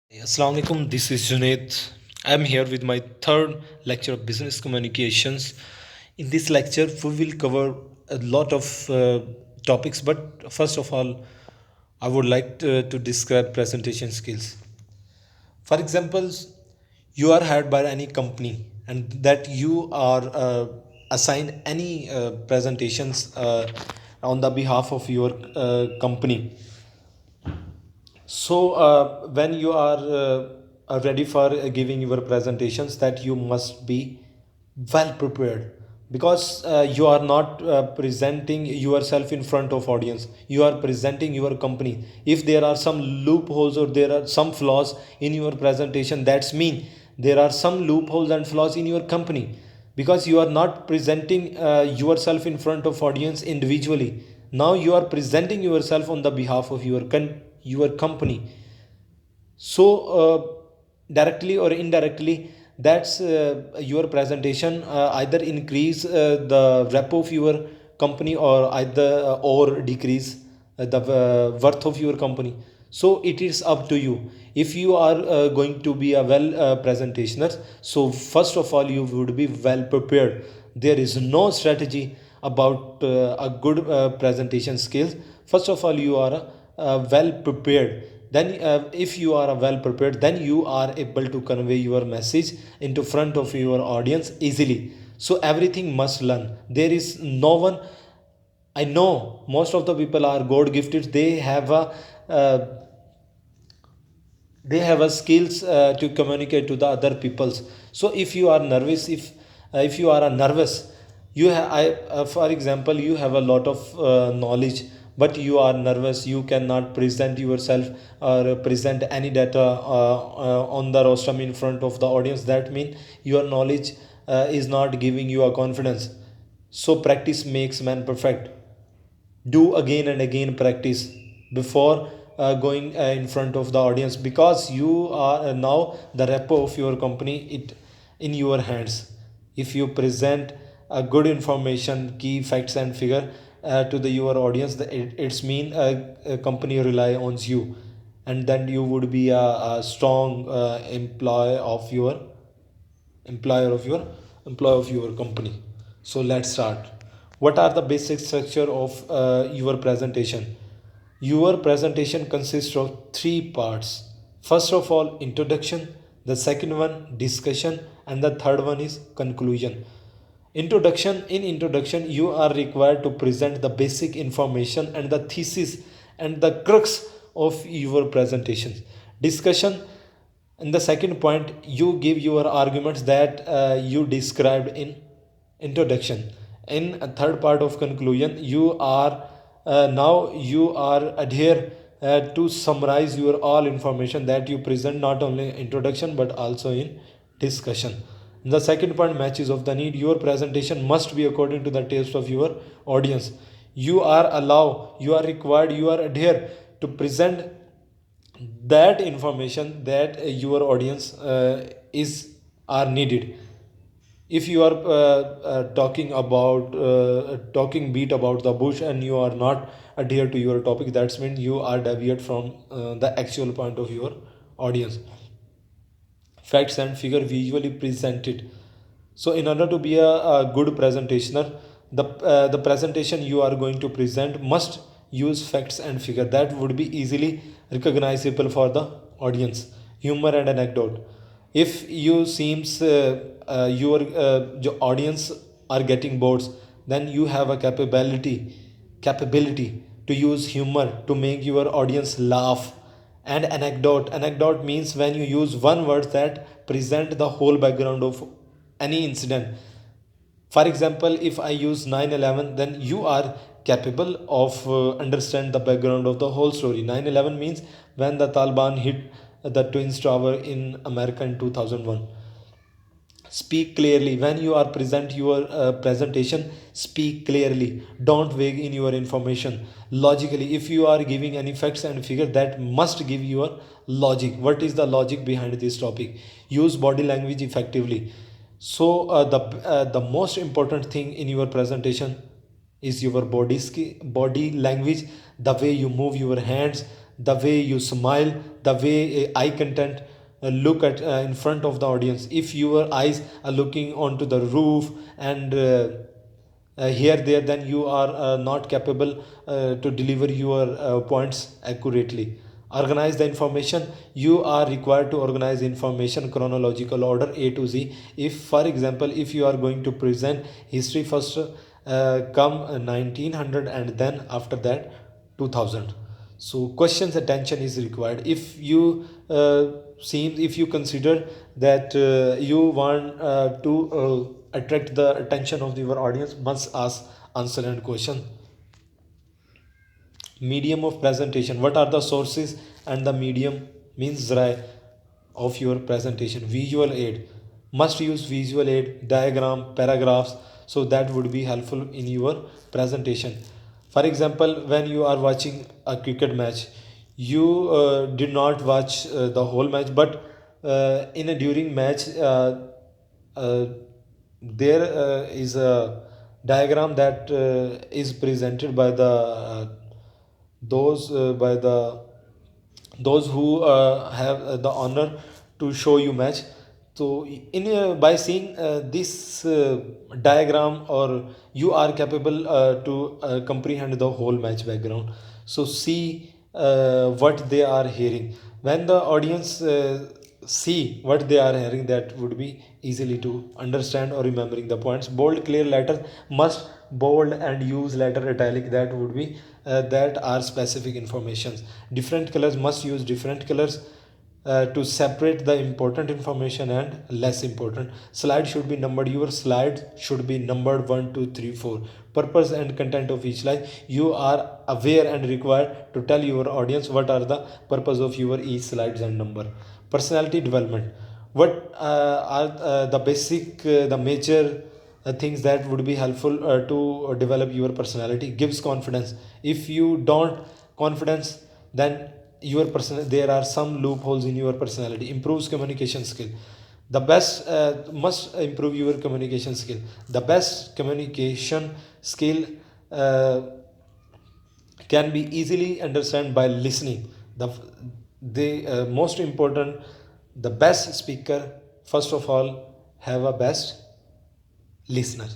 Assalamu alaikum, this is Junaid. I'm here with my third lecture of business communications. In this lecture, we will cover a lot of topics, but first of all, I would like to describe presentation skills. For example, you are hired by any company and that you are assigned any presentations on the behalf of your company. So, when you are ready for giving your presentations, that you must be well prepared because you are not presenting yourself in front of audience. You are presenting your company. If there are some loopholes or there are some flaws in your presentation, that's mean there are some loopholes and flaws in your company because you are not presenting yourself in front of audience individually. Now you are presenting yourself on the behalf of your company. So directly or indirectly, that's your presentation either increase the rep of your company or either or decrease the worth of your company. So it is up to you. If you are going to be a well presentationer, so first of all you would be well prepared. There is no strategy about a good presentation skills. First of all, you are well prepared. Then if you are well prepared, then you are able to convey your message into front of your audience easily. So everything must learn. There is no one. I know most of the people are god gifted. Uh, they have a skills to communicate to the other peoples. So if you are nervous, if you are a nervous, you have I for example, you have a lot of knowledge, but you are nervous, you cannot present yourself or present any data on the rostrum in front of the audience. That means your knowledge is not giving you a confidence. So practice makes man perfect. Do again and again practice before going in front of the audience, because you are now the repo of your company it in your hands. If you present a good information, key facts and figure to the your audience, it's mean a company rely on you, and then you would be a strong employer of your employee of your company. So let's start. What are the basic structure of your presentation? Your presentation consists of three parts. First of all, introduction, the second one discussion, and the third one is conclusion. Introduction. In introduction, you are required to present the basic information and the thesis and the crux of your presentation. Discussion. In the second point, you give your arguments that you described in introduction. In a third part of conclusion, you are now you are adhere to summarize your all information that you present, not only introduction but also in discussion. The second point, matches of the need. Your presentation must be according to the taste of your audience. You are required, you are adhere to present that information that your audience is are needed. If you are talking beat about the bush and you are not adhere to your topic, that's mean you are deviate from the actual point of your audience. Facts and figure visually presented. So in order to be a good presentationer, the presentation you are going to present must use facts and figure that would be easily recognizable for the audience. Humor and anecdote. If you seems your audience are getting bored, then you have a capability to use humor to make your audience laugh. And anecdote means when you use one word that present the whole background of any incident. For example, if I use 9/11, then you are capable of understand the background of the whole story. 9/11 means when the Taliban hit the Twins Tower in America in 2001. Speak clearly. When you are present your presentation, speak clearly, don't vague in your information. Logically, if you are giving any facts and figure, that must give your logic. What is the logic behind this topic? Use body language effectively. So the most important thing in your presentation is your body language, the way you move your hands, the way you smile, the way eye contact, look at in front of the audience. If your eyes are looking onto the roof and here there, then you are not capable to deliver your points accurately. Organize the information. You are required to organize information chronological order A to Z. If for example, if you are going to present history first, come 1900 and then after that 2000. So questions attention is required. If you if you consider that you want to attract the attention of your audience, must ask answer and question. Medium of presentation. What are the sources and the medium means of your presentation? Visual aid. Must use visual aid, diagram, paragraphs, so that would be helpful in your presentation. For example, when you are watching a cricket match, you did not watch the whole match, but in a during match uh, there is a diagram that is presented by the those by those who have the honor to show you match. So in by seeing this diagram, or you are capable to comprehend the whole match background. So see what they are hearing. When the audience see what they are hearing, that would be easily to understand or remembering the points. Bold clear letter. Must bold and use letter italic, that would be that are specific informations. Different colors. Must use different colors to separate the important information and less important. Slide should be numbered. Your slide should be numbered 1 2 3 4. Purpose and content of each slide. You are aware and required to tell your audience what are the purpose of your each slides and number. Personality development. What are the basic the major things that would be helpful to develop your personality? Gives confidence. If you don't confidence, then your person, there are some loopholes in your personality. Improves communication skill. The best must improve your communication skill. The best communication skill uh, can be easily understand by listening. The most important, the best speaker first of all have a best listener.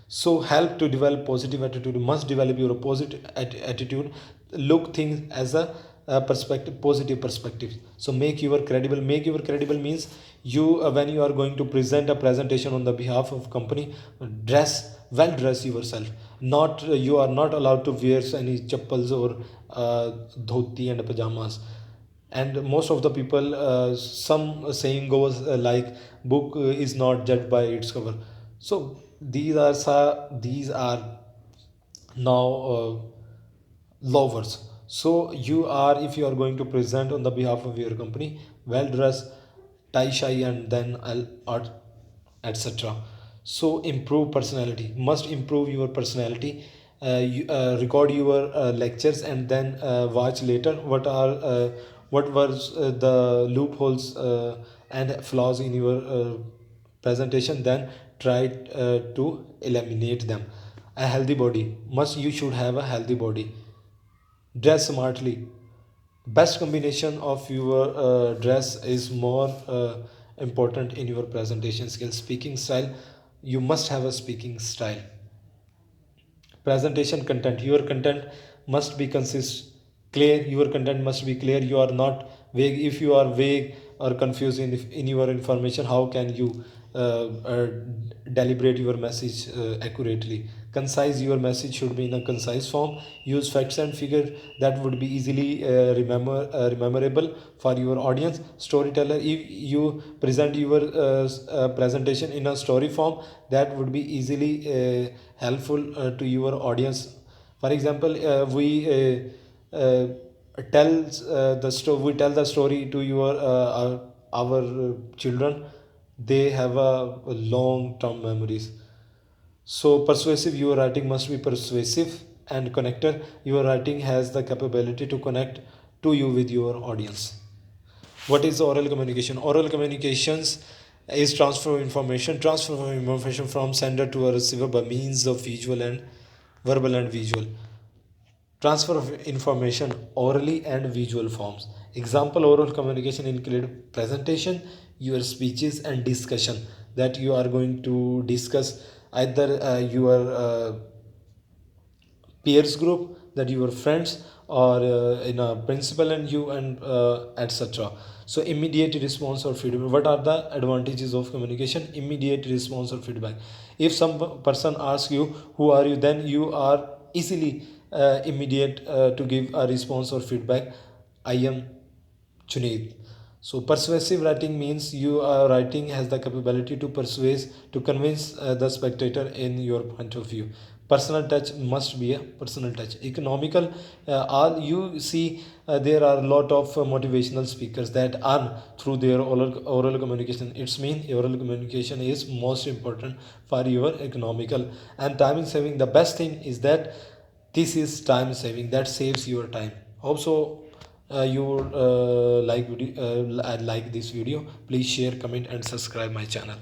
So help to develop positive attitude. You must develop your positive attitude. Look things as a perspective, positive perspective. So make your credible. Make your credible means you when you are going to present a presentation on the behalf of company, dress well, dress yourself. Not you are not allowed to wear any chappals or dhoti and pajamas. And most of the people, some saying goes like book is not judged by its cover. So these are now lowers. So you are, if you are going to present on the behalf of your company, well dressed, tie shy, and then art, etc. So improve personality. Must improve your personality. Record your lectures and then watch later what was the loopholes and flaws in your presentation, then try to eliminate them. A healthy body. Must you should have a healthy body. Dress smartly. Best combination of your dress is more important in your presentation skills. Speaking style. You must have a speaking style. Presentation content. Your content must be consist clear. Your content must be clear. You are not vague. If you are vague or confused in your information, how can you deliberate your message accurately? Concise. Your message should be in a concise form. Use facts and figure that would be easily rememberable for your audience. Storyteller. If you present your presentation in a story form, that would be easily helpful to your audience. For example, we tell the story to your our children. They have a long term memories. So persuasive. Your writing must be persuasive and connector. Your writing has the capability to connect to you with your audience. What is oral communication? Oral communications is transfer of information from sender to a receiver by means of visual and verbal and visual. Transfer of information orally and visual forms. Example oral communication include presentation, your speeches and discussion that you are going to discuss either your peers group, that your friends, or in a principal and you, and etc. So immediate response or feedback. What are the advantages of communication? Immediate response or feedback. If some person asks you who are you, then you are easily immediate to give a response or feedback. I am Junaid. So persuasive writing means you are writing has the capability to persuade, to convince the spectator in your point of view. Personal touch must be a personal touch. Economical, all you see, there are a lot of motivational speakers that earn through their oral communication. It's mean oral communication is most important for your economical and timing saving. The best thing is that this is time saving, that saves your time. Hope so you would like this video. Please share, comment and subscribe my channel.